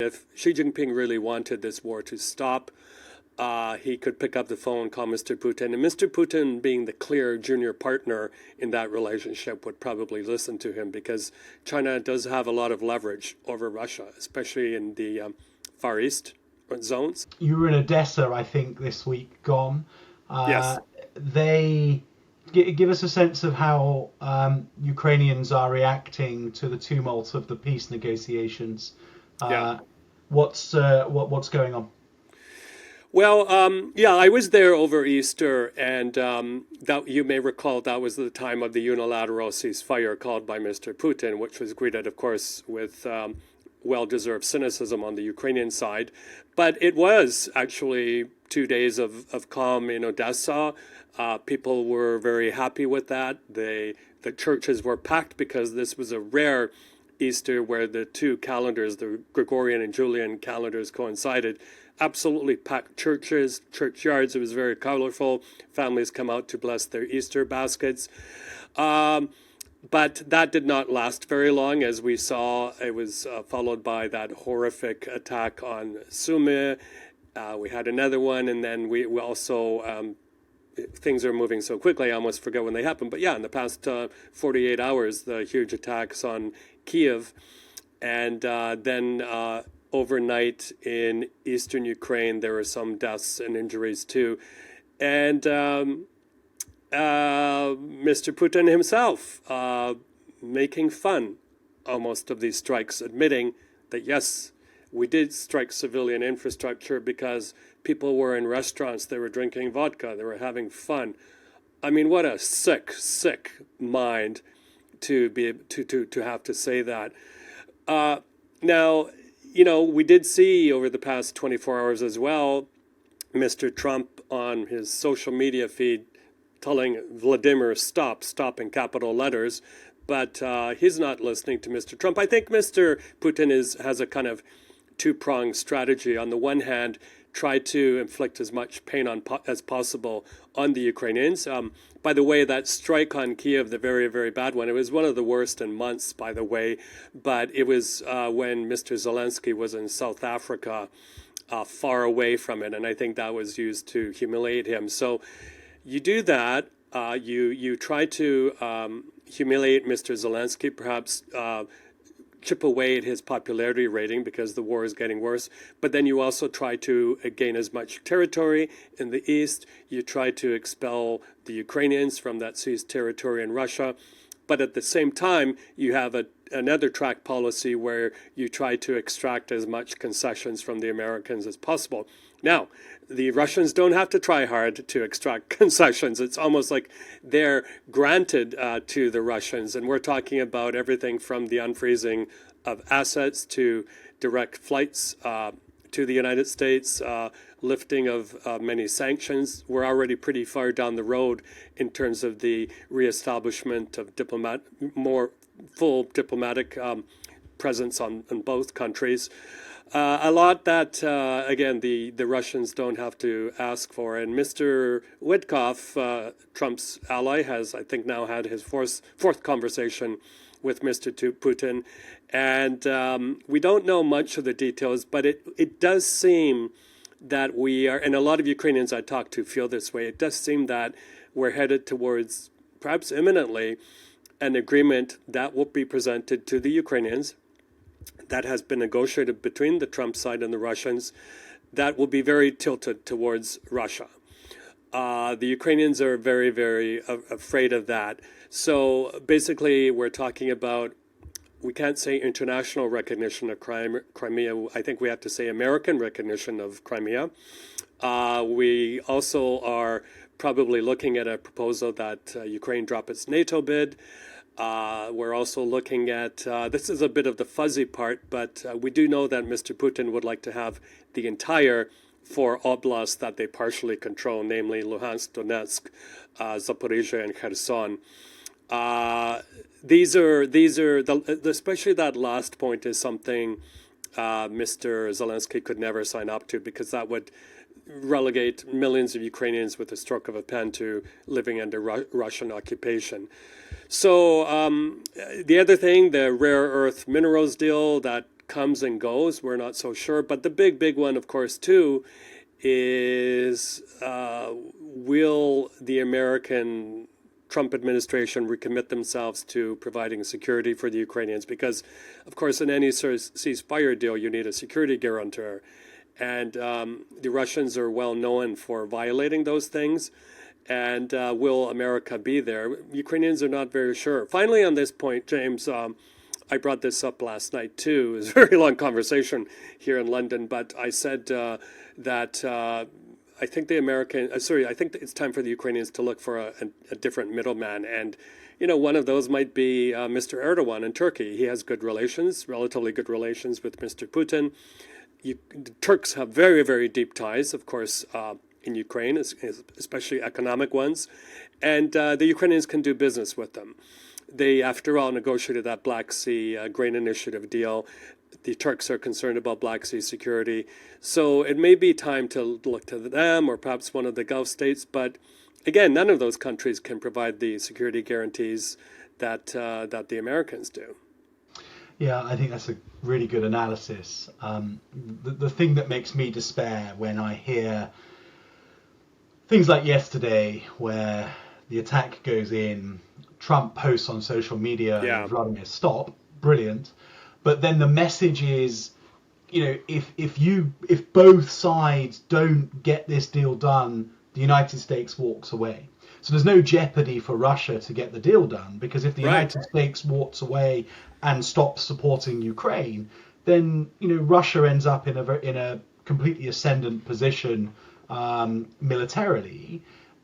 If Xi Jinping really wanted this war to stop, he could pick up the phone, call Mr. Putin, and Mr. Putin, being the clear junior partner in that relationship, would probably listen to him because China does have a lot of leverage over Russia, especially in the Far East zones. You were in Odessa, I think, this week gone. Yes. They give us a sense of how Ukrainians are reacting to the tumult of the peace negotiations. Yeah. What's going on? Well, yeah, I was there over Easter, and that you may recall that was the time of the unilateral ceasefire called by Mr. Putin, which was greeted, of course, with well-deserved cynicism on the Ukrainian side. But it was actually 2 days of calm in Odessa. People were very happy with that. The churches were packed because this was a rare Easter where the two calendars, the Gregorian and Julian calendars, coincided. Absolutely packed churches, churchyards. It was very colorful. Families come out to bless their Easter baskets. But that did not last very long, as we saw. It was followed by that horrific attack on Sumy. We had another one, and then we also, things are moving so quickly, I almost forget when they happened. But yeah, in the past 48 hours, the huge attacks on Kiev, and then overnight in eastern Ukraine, there were some deaths and injuries too. And Mr. Putin himself making fun almost of these strikes, admitting that yes, we did strike civilian infrastructure because people were in restaurants, they were drinking vodka, they were having fun. I mean, what a sick mind to be to have to say that. Now, you know, we did see over the past 24 hours as well, Mr. Trump on his social media feed telling Vladimir stop in capital letters, but he's not listening to Mr. Trump. I think Mr. Putin has a kind of two-pronged strategy. On the one hand, try to inflict as much pain as possible on the Ukrainians. By the way, that strike on Kiev, the very, very bad one, it was one of the worst in months, by the way, but it was when Mr. Zelensky was in South Africa, far away from it, and I think that was used to humiliate him. So you do that, you try to humiliate Mr. Zelensky, perhaps chip away at his popularity rating because the war is getting worse. But then you also try to gain as much territory in the east. You try to expel the Ukrainians from that seized territory in Russia. But at the same time, you have another track policy where you try to extract as much concessions from the Americans as possible. Now, the Russians don't have to try hard to extract concessions. It's almost like they're granted to the Russians. And we're talking about everything from the unfreezing of assets to direct flights to the United States, lifting of many sanctions. We're already pretty far down the road in terms of the reestablishment of more full diplomatic presence on both countries. A lot that, again, the Russians don't have to ask for. And Mr. Witkov, Trump's ally, has, I think, now had his fourth conversation with Mr. Putin. And we don't know much of the details, but it does seem that we are, and a lot of Ukrainians I talk to feel this way, it does seem that we're headed towards, perhaps imminently, an agreement that will be presented to the Ukrainians that has been negotiated between the Trump side and the Russians that will be very tilted towards Russia. The Ukrainians are very, very afraid of that. So basically, we're talking about, we can't say international recognition of Crimea. I think we have to say American recognition of Crimea. We also are probably looking at a proposal that Ukraine drop its NATO bid. We're also looking at, this is a bit of the fuzzy part, but we do know that Mr. Putin would like to have the entire 4 oblasts that they partially control, namely Luhansk, Donetsk, Zaporizhia, and Kherson. These are especially that last point is something Mr. Zelensky could never sign up to, because that would relegate millions of Ukrainians with a stroke of a pen to living under Russian occupation. So the other thing, the rare earth minerals deal, that comes and goes, we're not so sure. But the big one, of course, too, is will the American Trump administration recommit themselves to providing security for the Ukrainians? Because, of course, in any sort of ceasefire deal, you need a security guarantor. And the Russians are well known for violating those things. And will America be there? Ukrainians are not very sure. Finally, on this point, James, I brought this up last night too. It was a very long conversation here in London, but I said that I think I think it's time for the Ukrainians to look for a different middleman. And, one of those might be Mr. Erdogan in Turkey. He has good relations, relatively good relations with Mr. Putin. The Turks have very, very deep ties, of course, in Ukraine, especially economic ones. And the Ukrainians can do business with them. They, after all, negotiated that Black Sea grain initiative deal. The Turks are concerned about Black Sea security. So it may be time to look to them or perhaps one of the Gulf states. But again, none of those countries can provide the security guarantees that the Americans do. Yeah, I think that's a really good analysis. The thing that makes me despair when I hear things like yesterday where the attack goes in, Trump posts on social media, Vladimir, stop, brilliant. But then the message is, if both sides don't get this deal done, the United States walks away. So there's no jeopardy for Russia to get the deal done, because if the United States walks away and stops supporting Ukraine, then Russia ends up in a completely ascendant position militarily,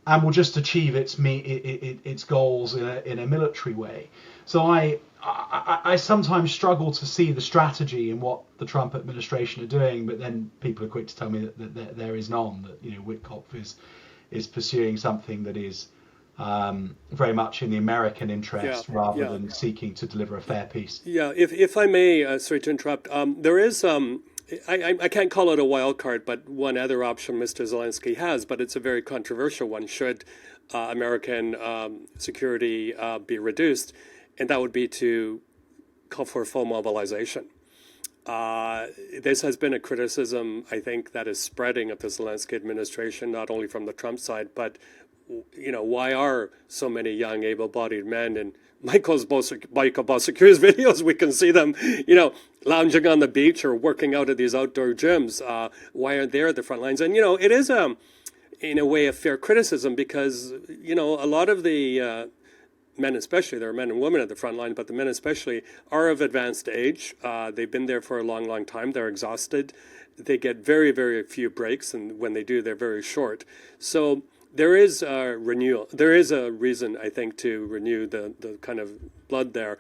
and will just achieve its goals in a military way. So I sometimes struggle to see the strategy in what the Trump administration are doing, but then people are quick to tell me that there is none. That Witkov is pursuing something that is very much in the American interest rather than seeking to deliver a fair peace. Yeah, if I may, sorry to interrupt. There is I can't call it a wild card, but one other option Mr. Zelensky has, but it's a very controversial one. Should American security be reduced, and that would be to call for full mobilization. This has been a criticism, I think, that is spreading of the Zelensky administration, not only from the Trump side, but why are so many young, able-bodied men in Michael Bociurkiw's videos? We can see them, lounging on the beach or working out at these outdoor gyms. Why aren't they at the front lines? And it is in a way a fair criticism, because a lot of the men, especially, there are men and women at the front line, but the men especially are of advanced age. They've been there for a long, long time. They're exhausted. They get very, very few breaks, and when they do, they're very short. So there is a renewal. There is a reason, I think, to renew the kind of blood there.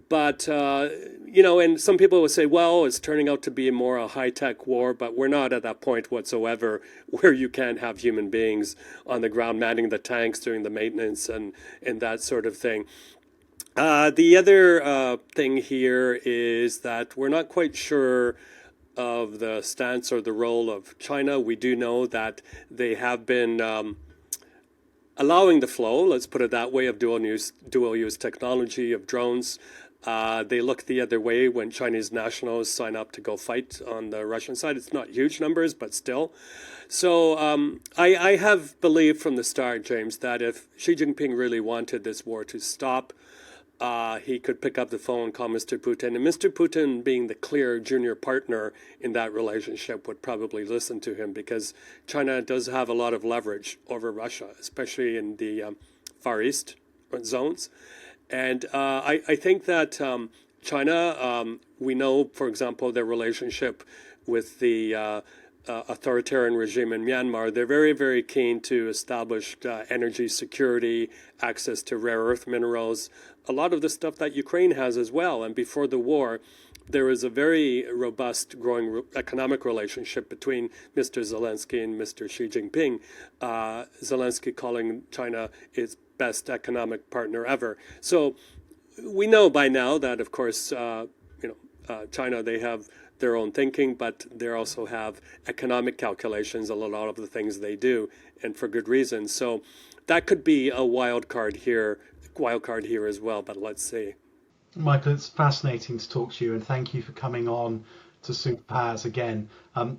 But, and some people would say, well, it's turning out to be more a high-tech war, but we're not at that point whatsoever where you can't have human beings on the ground manning the tanks, doing the maintenance and that sort of thing. The other thing here is that we're not quite sure of the stance or the role of China. We do know that they have been allowing the flow, let's put it that way, of dual-use technology, of drones. They look the other way when Chinese nationals sign up to go fight on the Russian side. It's not huge numbers, but still. So I have believed from the start, James, that if Xi Jinping really wanted this war to stop, he could pick up the phone, call Mr. Putin. And Mr. Putin, being the clear junior partner in that relationship, would probably listen to him, because China does have a lot of leverage over Russia, especially in the Far East zones. And I think that China, we know, for example, their relationship with the authoritarian regime in Myanmar. They're very, very keen to establish energy security, access to rare earth minerals, a lot of the stuff that Ukraine has as well. And before the war, there was a very robust, growing economic relationship between Mr. Zelensky and Mr. Xi Jinping. Zelensky calling China its best economic partner ever. So we know by now that, of course, China, they have their own thinking, but they also have economic calculations on a lot of the things they do, and for good reason. So that could be a wild card here as well, but let's see. Michael, it's fascinating to talk to you, and thank you for coming on to Superpowers again.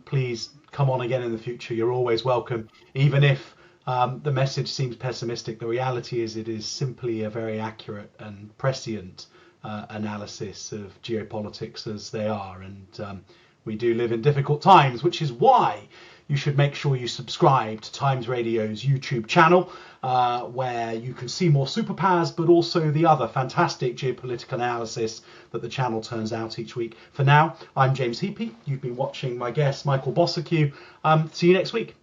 Please come on again in the future. You're always welcome, even if the message seems pessimistic. The reality is it is simply a very accurate and prescient analysis of geopolitics as they are, and we do live in difficult times, which is why you should make sure you subscribe to Times Radio's YouTube channel, where you can see more Superpowers, but also the other fantastic geopolitical analysis that the channel turns out each week. For now, I'm James Heapy. You've been watching my guest, Michael Bociurkiw. See you next week.